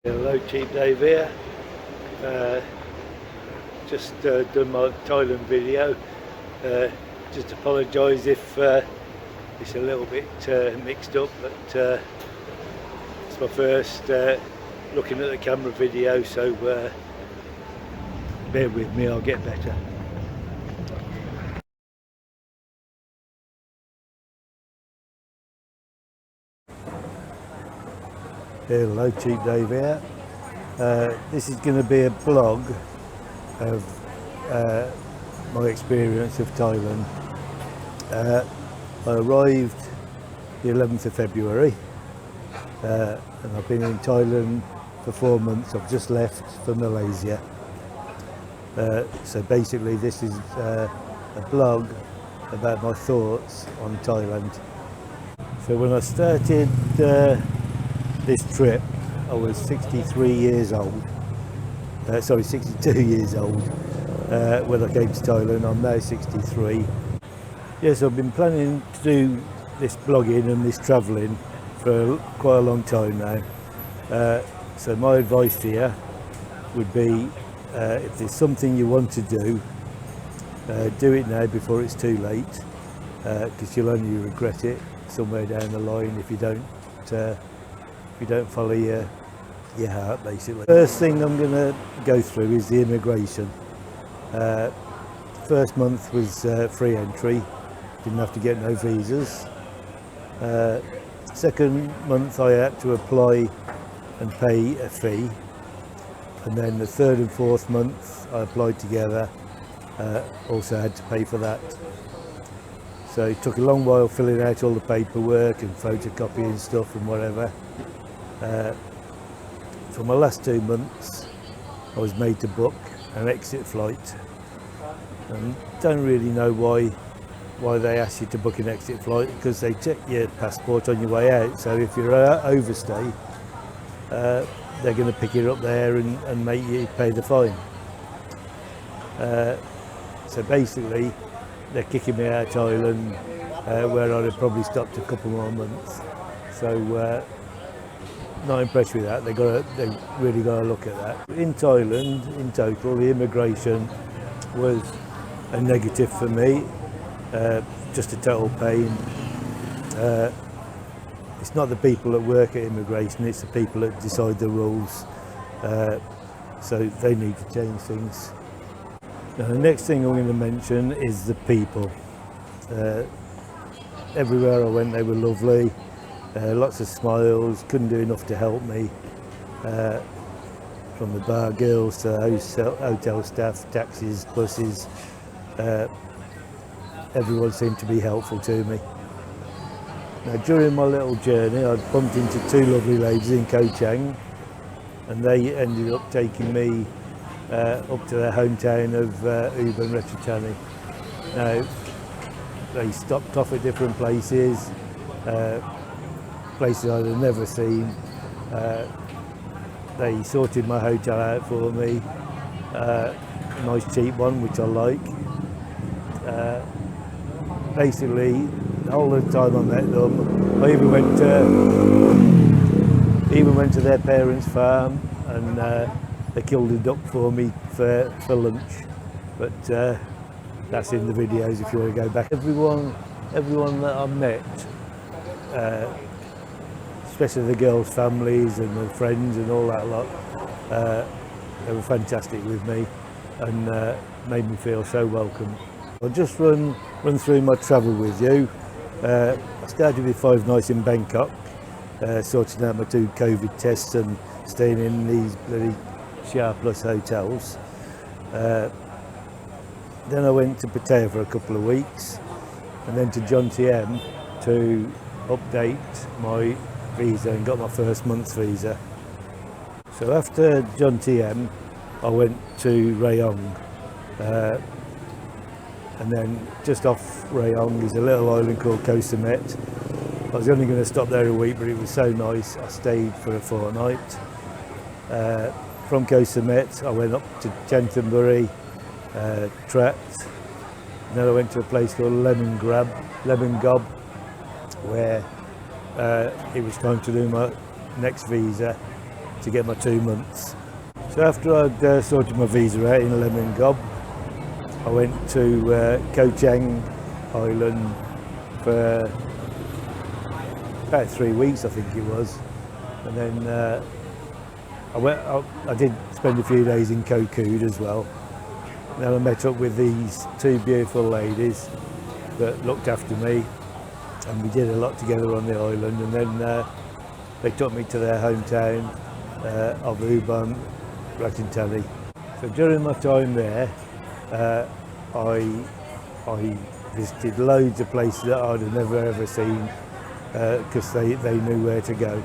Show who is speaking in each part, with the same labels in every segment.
Speaker 1: Hello, Cheap Dave here. Uh, just done my Thailand video. Just apologise if it's a little bit mixed up, but it's my first looking at the camera video, so bear with me, I'll get better. Hello, Cheap Dave here. This is going to be a blog of my experience of Thailand. I arrived the 11th of February and I've been in Thailand for 4 months. I've just left for Malaysia. So basically this is a blog about my thoughts on Thailand. So when I started this trip, I was 63 years old, 62 years old when I came to Thailand. I'm now 63. Yes, I've been planning to do this blogging and this travelling for quite a long time now. So my advice to you would be, if there's something you want to do it now before it's too late, because you'll only regret it somewhere down the line if you don't follow your heart, basically. First thing I'm going to go through is the immigration. First month was free entry, didn't have to get no visas. Second month I had to apply and pay a fee, and then the third and fourth month I applied together, also had to pay for that. So it took a long while filling out all the paperwork and photocopying stuff and whatever. For my last 2 months I was made to book an exit flight, and don't really know why they ask you to book an exit flight, because they check your passport on your way out. So if you're overstay, they're going to pick it up there and make you pay the fine. So basically they're kicking me out of Thailand, where I'd have probably stopped a couple more months. So not impressed with that. They really got to look at that. In Thailand, in total, the immigration was a negative for me, just a total pain. It's not the people that work at immigration, it's the people that decide the rules. So they need to change things. Now, the next thing I'm going to mention is the people. Everywhere I went they were lovely. Lots of smiles, couldn't do enough to help me, from the bar girls to hotel staff, taxis, buses. Everyone seemed to be helpful to me. Now, during my little journey I'd bumped into 2 lovely ladies in Koh Chang, and they ended up taking me up to their hometown of Ubon Ratchathani. Now, they stopped off at different places, places I'd have never seen. They sorted my hotel out for me, a nice cheap one which I like. Basically, the whole of the time I met them, I even went to their parents' farm, and they killed a duck for me for lunch. But that's in the videos if you want to go back. Everyone that I met, especially the girls' families and the friends and all that lot, they were fantastic with me and made me feel so welcome. I'll just run through my travel with you. I started with 5 nights in Bangkok, sorting out my 2 COVID tests and staying in these bloody Shah Plus hotels. Then I went to Pattaya for a couple of weeks, and then to John Tiem to update my visa and got my first month's visa. So after John Tiem I went to Rayong, and then just off Rayong is a little island called Koh Samet. I was only going to stop there a week, but it was so nice I stayed for a fortnight. From Koh Samet I went up to Chantaburi, Trat, and then I went to a place called Lemon Gob, where it was time to do my next visa. to get my 2 months. So after I'd sorted my visa out in Lemon Gob, I went to Koh Chang Island for about 3 weeks, I think it was, and then I did spend a few days in Koh Kood as well. And then I met up with these 2 beautiful ladies that looked after me, and we did a lot together on the island. And then they took me to their hometown of Ubon, Ratchathani. So during my time there, I visited loads of places that I'd have never ever seen, because they knew where to go.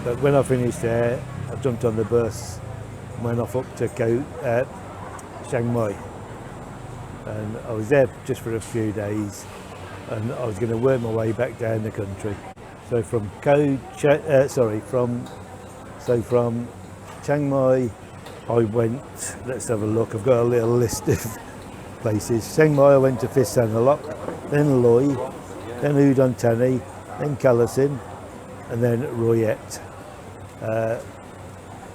Speaker 1: But when I finished there, I jumped on the bus and went off up to Chiang Mai. And I was there just for a few days, and I was going to work my way back down the country. So from from Chiang Mai, I went, let's have a look, I've got a little list of places. Chiang Mai, I went to Phis Sanalok, then Loy, then Udon Thani, then Kalasin, and then Royet.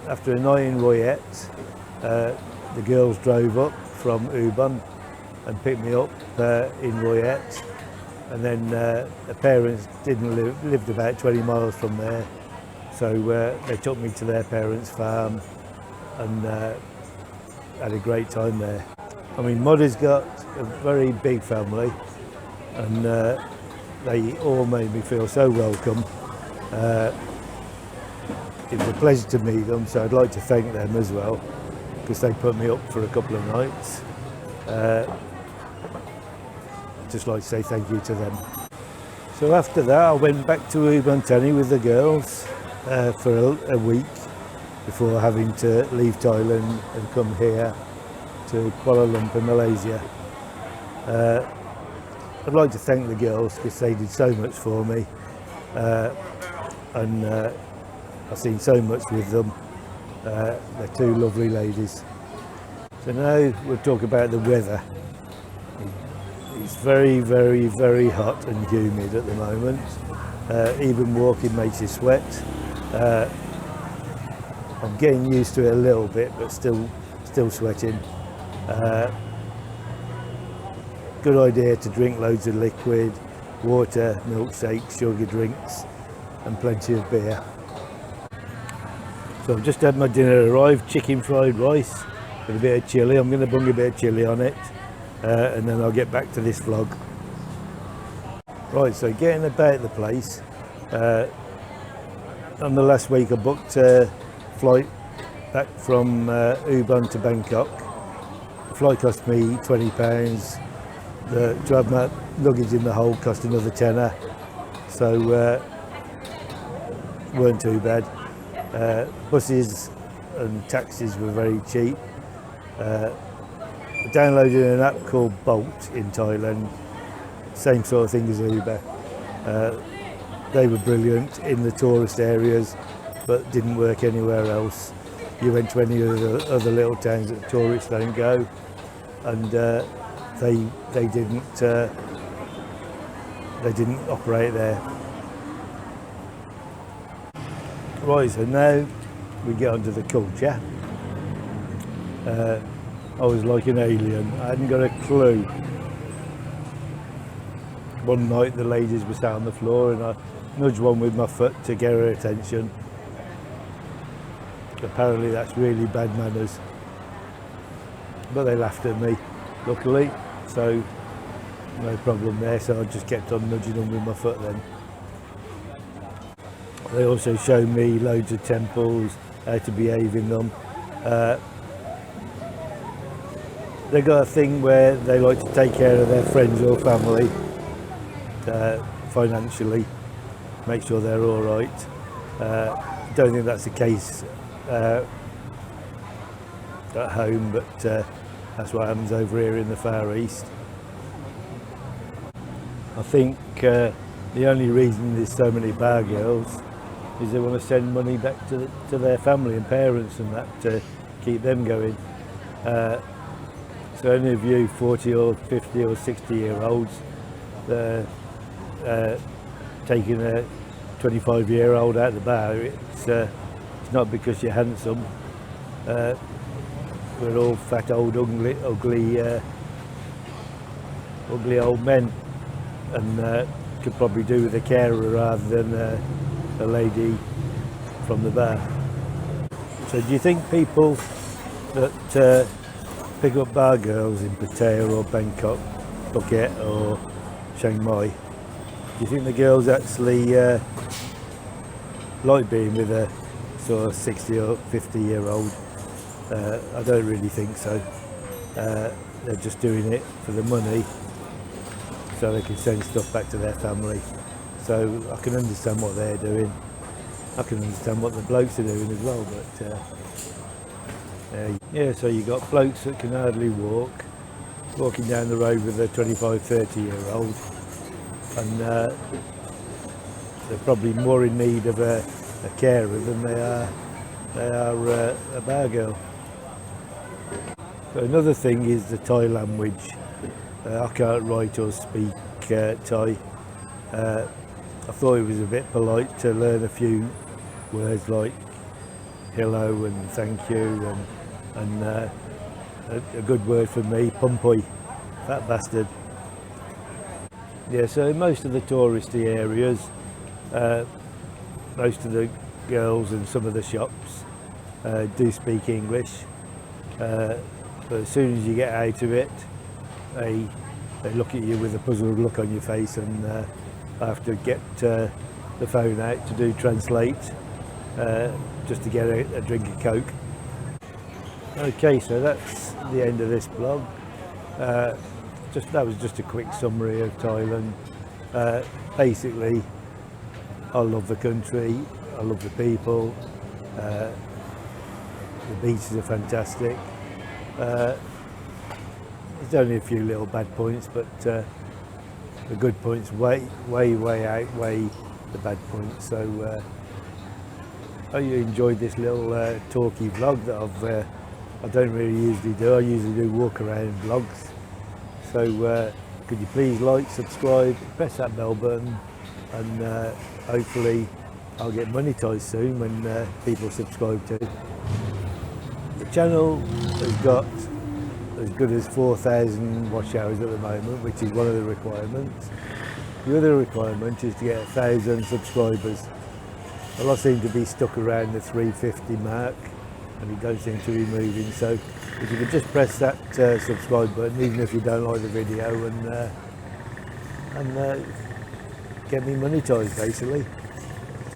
Speaker 1: After a night in Royet, the girls drove up from Ubon and picked me up in Royet, and then the parents lived about 20 miles from there, so they took me to their parents' farm and had a great time there. I mean, Muddy's got a very big family, and they all made me feel so welcome. It was a pleasure to meet them, so I'd like to thank them as well, because they put me up for a couple of nights. Just like to say thank you to them. So after that, I went back to Ubon Thani with the girls for a week before having to leave Thailand and come here to Kuala Lumpur, Malaysia. I'd like to thank the girls because they did so much for me, and I've seen so much with them. They're 2 lovely ladies. So now we'll talk about the weather. It's very, very, very hot and humid at the moment. Even walking makes you sweat. I'm getting used to it a little bit, but still sweating. Good idea to drink loads of liquid, water, milkshakes, sugar drinks, and plenty of beer. So I've just had my dinner arrived, chicken fried rice with a bit of chilli. I'm going to bung a bit of chilli on it, and then I'll get back to this vlog. Right, so getting about the place. On the last week I booked a flight back from Ubon to Bangkok. The flight cost me £20. To have my luggage in the hold cost another tenner, so weren't too bad. Buses and taxis were very cheap. I downloaded an app called Bolt in Thailand, same sort of thing as Uber. They were brilliant in the tourist areas, but didn't work anywhere else. You went to any of the other little towns that tourists don't go, and they didn't operate there. Right, so now we get onto the culture. I was like an alien. I hadn't got a clue. One night the ladies were sat on the floor and I nudged one with my foot to get her attention. Apparently that's really bad manners. But they laughed at me, luckily, so no problem there, so I just kept on nudging them with my foot then. They also showed me loads of temples, how to behave in them. They got a thing where they like to take care of their friends or family financially, make sure they're all right. Don't think that's the case at home, but that's what happens over here in the Far East. I think the only reason there's so many bar girls is they want to send money back to their family and parents and that to keep them going. So any of you 40 or 50 or 60 year olds that are taking a 25-year-old out the bar. It's not because you're handsome. We're all fat, old, ugly old men, and could probably do with a carer rather than a lady from the bar. So do you think people that pick up bar girls in Pattaya or Bangkok, Phuket or Chiang Mai, do you think the girls actually like being with a sort of 60 or 50-year-old? I don't really think so. They're just doing it for the money so they can send stuff back to their family. So I can understand what they're doing. I can understand what the blokes are doing as well, but yeah, so you got blokes that can hardly walk, walking down the road with a 25, 30-year-old, and they're probably more in need of a carer than they are a bar girl. But another thing is the Thai language. I can't write or speak Thai. I thought it was a bit polite to learn a few words like hello and thank you, and a good word for me, pumpoi, fat bastard. Yeah, so in most of the touristy areas, most of the girls and some of the shops do speak English, but as soon as you get out of it, they look at you with a puzzled look on your face, and have to get the phone out to do translate, just to get a drink of Coke. Okay, so that's the end of this blog. That was just a quick summary of Thailand. Basically, I love the country, I love the people, the beaches are fantastic. There's only a few little bad points, but the good points way outweigh the bad points. So I hope you enjoyed this little talky vlog that I don't really usually do. I usually do walk around vlogs. So could you please like, subscribe, press that bell button, and hopefully I'll get monetized soon when people subscribe to. The channel has got as good as 4,000 watch hours at the moment, which is one of the requirements. The other requirement is to get 1,000 subscribers. Well, I seem to be stuck around the 350 mark, and it don't seem to be moving. So if you could just press that subscribe button, even if you don't like the video, and get me monetized basically.